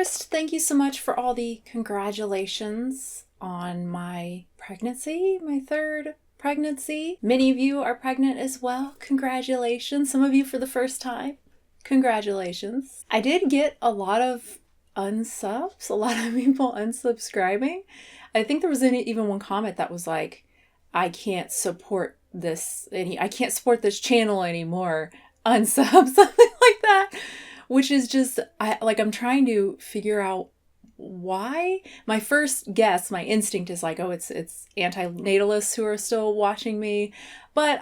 First, thank you so much for all the congratulations on my pregnancy, my third pregnancy. Many of you are pregnant as well. Congratulations. Some of you for the first time. Congratulations. I did get a lot of unsubs, a lot of people unsubscribing. I think there was even one comment that was like, I can't support this channel anymore. Unsub, something like that. Which is just, I'm trying to figure out why. My first guess, my instinct is like, oh, it's antinatalists who are still watching me. But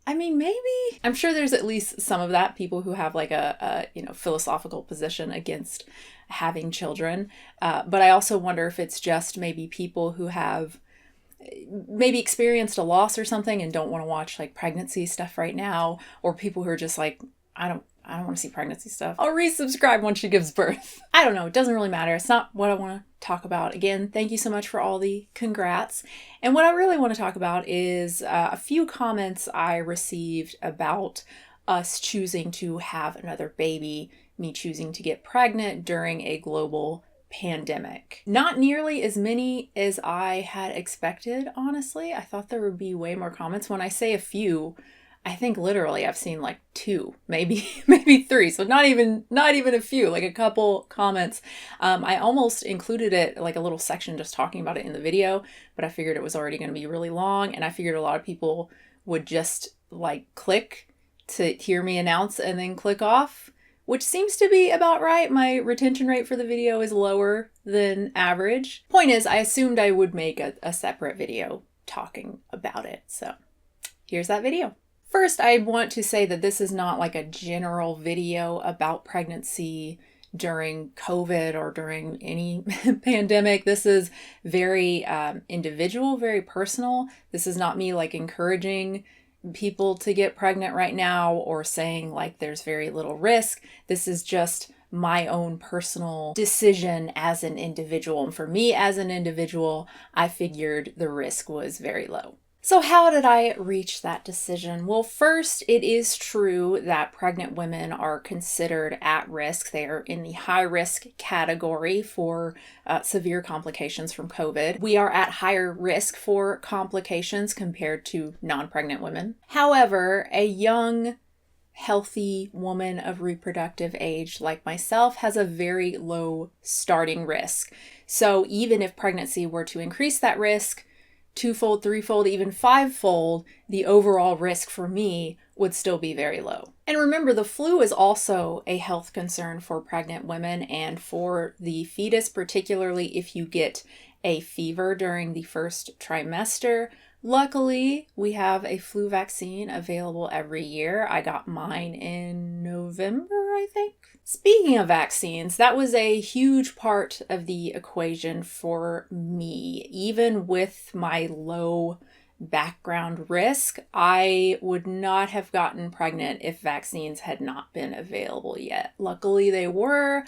maybe. I'm sure there's at least some of that, people who have like a philosophical position against having children. But I also wonder if it's just maybe people who have maybe experienced a loss or something and don't want to watch like pregnancy stuff right now, or people who are just like, I don't want to see pregnancy stuff. I'll resubscribe once she gives birth. I don't know. It doesn't really matter. It's not what I want to talk about. Again, thank you so much for all the congrats. And what I really want to talk about is a few comments I received about us choosing to have another baby, me choosing to get pregnant during a global pandemic. Not nearly as many as I had expected, honestly. I thought there would be way more comments. When I say a few, I think literally I've seen like 2, maybe 3. So not even a few, like a couple comments. I almost included it like a little section just talking about it in the video, but I figured it was already going to be really long, and I figured a lot of people would just like click to hear me announce and then click off, which seems to be about right. My retention rate for the video is lower than average. Point is, I assumed I would make a separate video talking about it. So here's that video. First, I want to say that this is not like a general video about pregnancy during COVID or during any pandemic. This is very individual, very personal. This is not me like encouraging people to get pregnant right now or saying like there's very little risk. This is just my own personal decision as an individual. And for me as an individual, I figured the risk was very low. So how did I reach that decision? Well, first, it is true that pregnant women are considered at risk. They are in the high risk category for severe complications from COVID. We are at higher risk for complications compared to non-pregnant women. However, a young, healthy woman of reproductive age like myself has a very low starting risk. So even if pregnancy were to increase that risk, 2-fold, 3-fold, even 5-fold, the overall risk for me would still be very low. And remember, the flu is also a health concern for pregnant women and for the fetus, particularly if you get a fever during the first trimester. Luckily, we have a flu vaccine available every year. I got mine in November, I think. Speaking of vaccines, that was a huge part of the equation for me. Even with my low background risk, I would not have gotten pregnant if vaccines had not been available yet. Luckily, they were.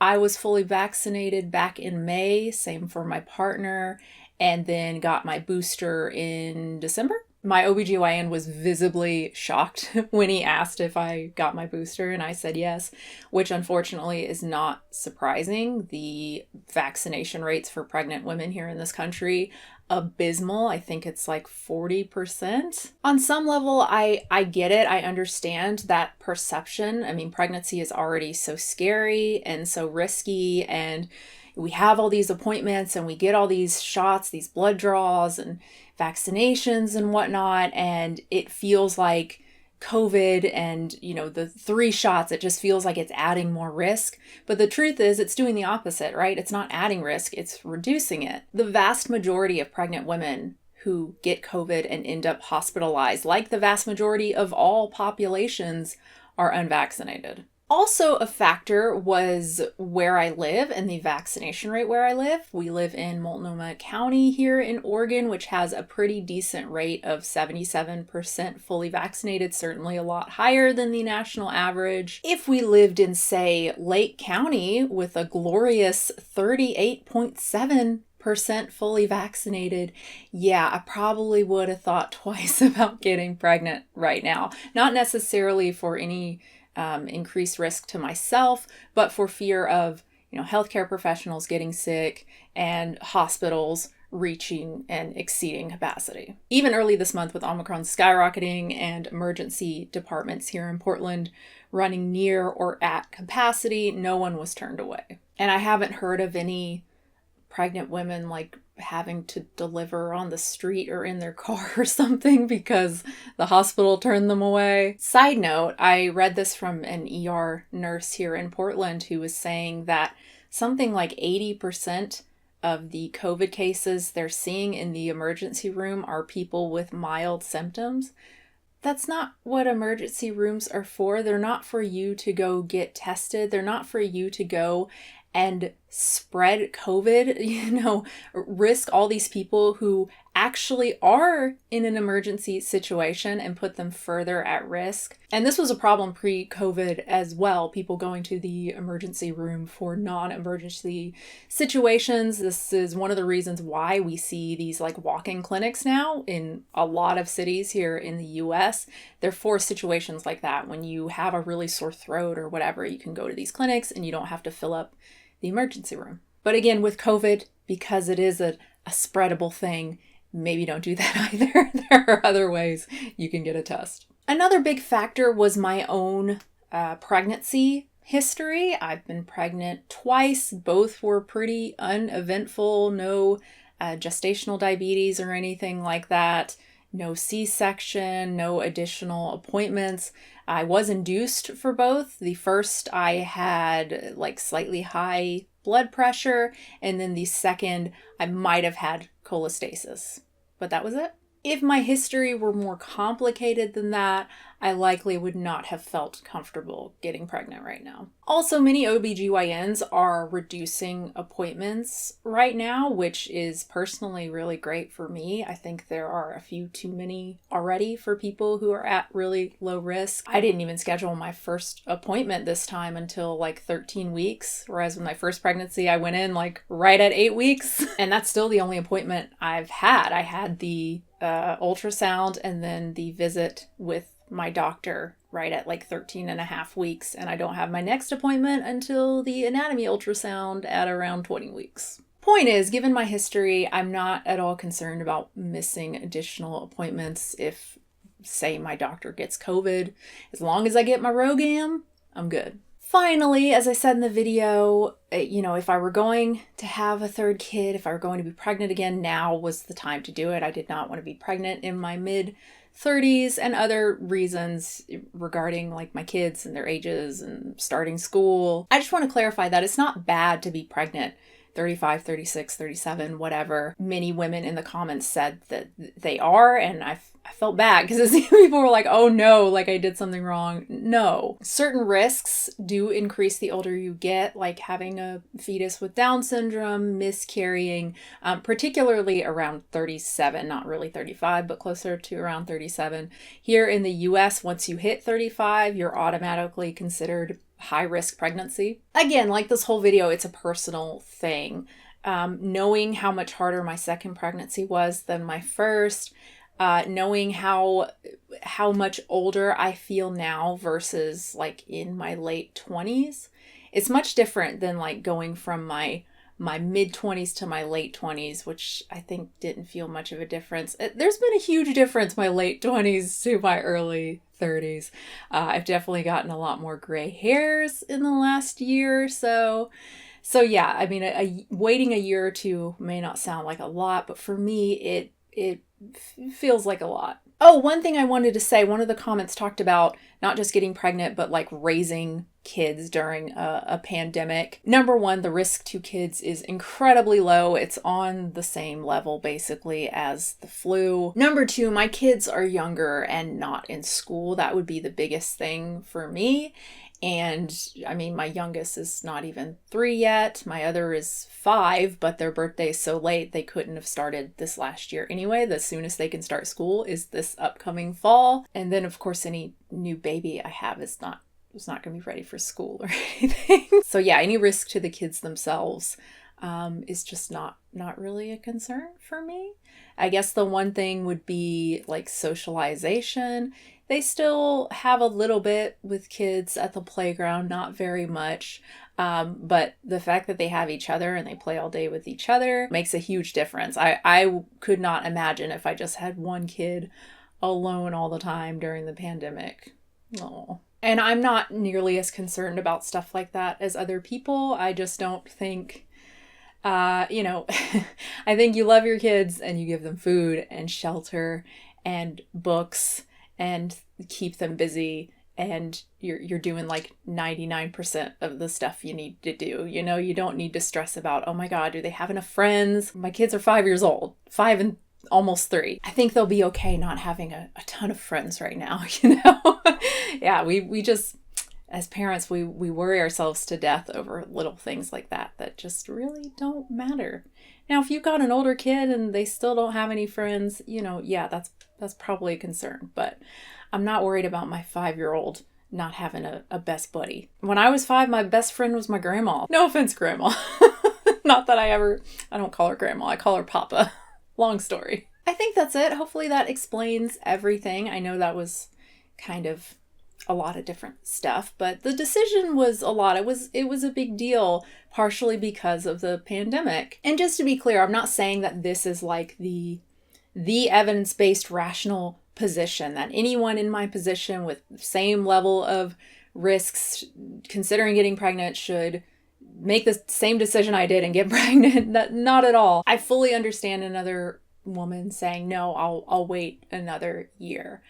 I was fully vaccinated back in May, same for my partner, and then got my booster in December. My OBGYN was visibly shocked when he asked if I got my booster, and I said yes, which unfortunately is not surprising. The vaccination rates for pregnant women here in this country, abysmal. I think it's like 40%. On some level, I get it. I understand that perception. I mean, pregnancy is already so scary and so risky, and we have all these appointments and we get all these shots, these blood draws and vaccinations and whatnot. And it feels like COVID and, the 3 shots, it just feels like it's adding more risk. But the truth is it's doing the opposite, right? It's not adding risk, it's reducing it. The vast majority of pregnant women who get COVID and end up hospitalized, like the vast majority of all populations, are unvaccinated. Also a factor was where I live and the vaccination rate where I live. We live in Multnomah County here in Oregon, which has a pretty decent rate of 77% fully vaccinated, certainly a lot higher than the national average. If we lived in, say, Lake County with a glorious 38.7% fully vaccinated, yeah, I probably would have thought twice about getting pregnant right now. Not necessarily for any increased risk to myself, but for fear of healthcare professionals getting sick and hospitals reaching and exceeding capacity. Even early this month with Omicron skyrocketing and emergency departments here in Portland running near or at capacity, no one was turned away. And I haven't heard of any pregnant women like having to deliver on the street or in their car or something because the hospital turned them away. Side note, I read this from an ER nurse here in Portland who was saying that something like 80% of the COVID cases they're seeing in the emergency room are people with mild symptoms. That's not what emergency rooms are for. They're not for you to go get tested. They're not for you to go and spread COVID, risk all these people who actually are in an emergency situation and put them further at risk. And this was a problem pre-COVID as well, people going to the emergency room for non-emergency situations. This is one of the reasons why we see these like walk-in clinics now in a lot of cities here in the US. They're for situations like that. When you have a really sore throat or whatever, you can go to these clinics and you don't have to fill up the emergency room. But again, with COVID, because it is a spreadable thing, maybe don't do that either. There are other ways you can get a test. Another big factor was my own pregnancy history. I've been pregnant twice. Both were pretty uneventful. No gestational diabetes or anything like that. No C-section, no additional appointments. I was induced for both. The first, I had like slightly high blood pressure, and then the second, I might have had cholestasis, but that was it. If my history were more complicated than that, I likely would not have felt comfortable getting pregnant right now. Also, many OBGYNs are reducing appointments right now, which is personally really great for me. I think there are a few too many already for people who are at really low risk. I didn't even schedule my first appointment this time until like 13 weeks, whereas with my first pregnancy, I went in like right at 8 weeks. And that's still the only appointment I've had. I had the ultrasound and then the visit with my doctor right at like 13 and a half weeks. And I don't have my next appointment until the anatomy ultrasound at around 20 weeks. Point is, given my history, I'm not at all concerned about missing additional appointments if, say, my doctor gets COVID. As long as I get my RhoGAM, I'm good. Finally, as I said in the video, if I were going to have a third kid, if I were going to be pregnant again, now was the time to do it. I did not want to be pregnant in my mid-30s, and other reasons regarding like my kids and their ages and starting school. I just want to clarify that it's not bad to be pregnant 35, 36, 37, whatever. Many women in the comments said that they are, and I felt bad because people were like, oh no, like I did something wrong. No. Certain risks do increase the older you get, like having a fetus with Down syndrome, miscarrying, particularly around 37, not really 35, but closer to around 37. Here in the US, once you hit 35, you're automatically considered high-risk pregnancy. Again, like this whole video, it's a personal thing. Knowing how much harder my second pregnancy was than my first, knowing how much older I feel now versus like in my late 20s, it's much different than like going from my mid-20s to my late 20s, which I think didn't feel much of a difference. There's been a huge difference my late 20s to my early 30s. I've definitely gotten a lot more gray hairs in the last year or so. So yeah, I mean, waiting a year or two may not sound like a lot, but for me, it feels like a lot. Oh, one thing I wanted to say, one of the comments talked about not just getting pregnant, but like raising kids during a pandemic. Number one, the risk to kids is incredibly low. It's on the same level basically as the flu. Number two, my kids are younger and not in school. That would be the biggest thing for me. And I mean, my youngest is not even 3 yet. My other is 5, but their birthday is so late they couldn't have started this last year anyway. The soonest they can start school is this upcoming fall. And then of course any new baby I have is not going to be ready for school or anything. So yeah, any risk to the kids themselves is just not really a concern for me. I guess the one thing would be like socialization. They still have a little bit with kids at the playground, not very much. But the fact that they have each other and they play all day with each other makes a huge difference. I could not imagine if I just had one kid alone all the time during the pandemic. Oh. And I'm not nearly as concerned about stuff like that as other people. I just don't think, I think you love your kids and you give them food and shelter and books and keep them busy, and you're doing like 99% of the stuff you need to do. You don't need to stress about, oh my God, do they have enough friends? My kids are 5 years old, 5 and almost 3. I think they'll be okay not having a ton of friends right now, Yeah, we just, as parents, we worry ourselves to death over little things like that just really don't matter. Now, if you've got an older kid and they still don't have any friends, yeah, that's probably a concern. But I'm not worried about my 5-year-old not having a best buddy. When I was 5, my best friend was my grandma. No offense, grandma. Not that I don't call her grandma. I call her papa. Long story. I think that's it. Hopefully that explains everything. I know that was kind of a lot of different stuff, but the decision was a lot. It was a big deal, partially because of the pandemic. And just to be clear, I'm not saying that this is like the evidence-based rational position, that anyone in my position with the same level of risks considering getting pregnant should make the same decision I did and get pregnant. Not at all. I fully understand another woman saying, no, I'll wait another year.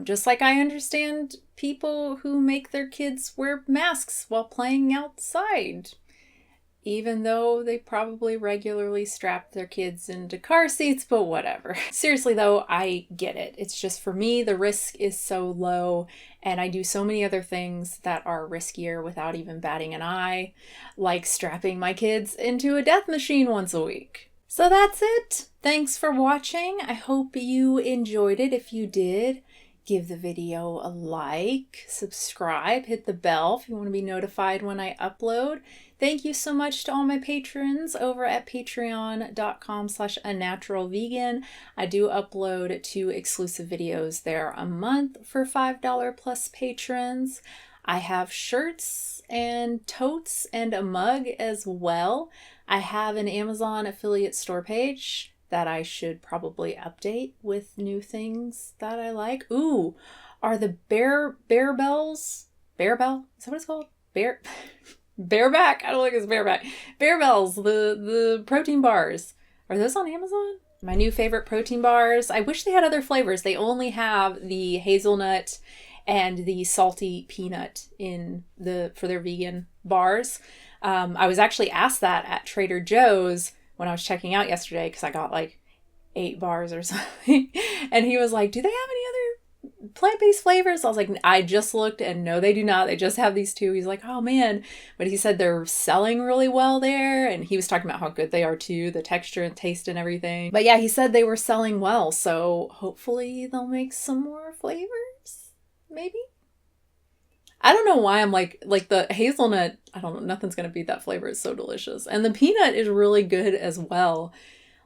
Just like I understand people who make their kids wear masks while playing outside, even though they probably regularly strap their kids into car seats, but whatever. Seriously though, I get it. It's just, for me, the risk is so low, and I do so many other things that are riskier without even batting an eye, like strapping my kids into a death machine once a week. So that's it. Thanks for watching. I hope you enjoyed it. If you did, give the video a like, subscribe, hit the bell if you want to be notified when I upload. Thank you so much to all my patrons over at patreon.com/unnaturalvegan. I do upload 2 exclusive videos there a month for $5 plus patrons. I have shirts and totes and a mug as well. I have an Amazon affiliate store page that I should probably update with new things that I like. Ooh, are the Bear Bells? Bear Bell? Is that what it's called? Bareback? I don't think it's bareback. Bear Bells, the protein bars. Are those on Amazon? My new favorite protein bars. I wish they had other flavors. They only have the hazelnut and the salty peanut for their vegan bars. I was actually asked that at Trader Joe's when I was checking out yesterday, because I got like 8 bars or something. And he was like, do they have any other plant-based flavors? I was like, I just looked and no, they do not. They just have these 2. He's like, oh man. But he said they're selling really well there. And he was talking about how good they are too, the texture and taste and everything. But yeah, he said they were selling well. So hopefully they'll make some more flavors, maybe? I don't know why I'm like the hazelnut, I don't know, nothing's going to beat that flavor. It's so delicious. And the peanut is really good as well.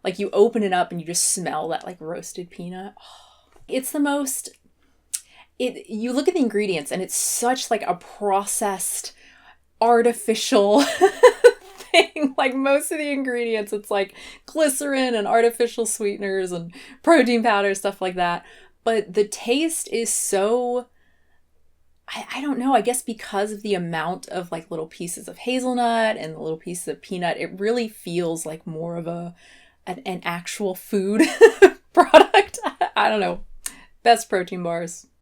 Like, you open it up and you just smell that like roasted peanut. Oh, it's the most, you look at the ingredients and it's such like a processed, artificial thing. Like, most of the ingredients, it's like glycerin and artificial sweeteners and protein powder, stuff like that. But the taste is so, I don't know, I guess because of the amount of like little pieces of hazelnut and the little pieces of peanut, it really feels like more of an actual food product. I don't know. Best protein bars.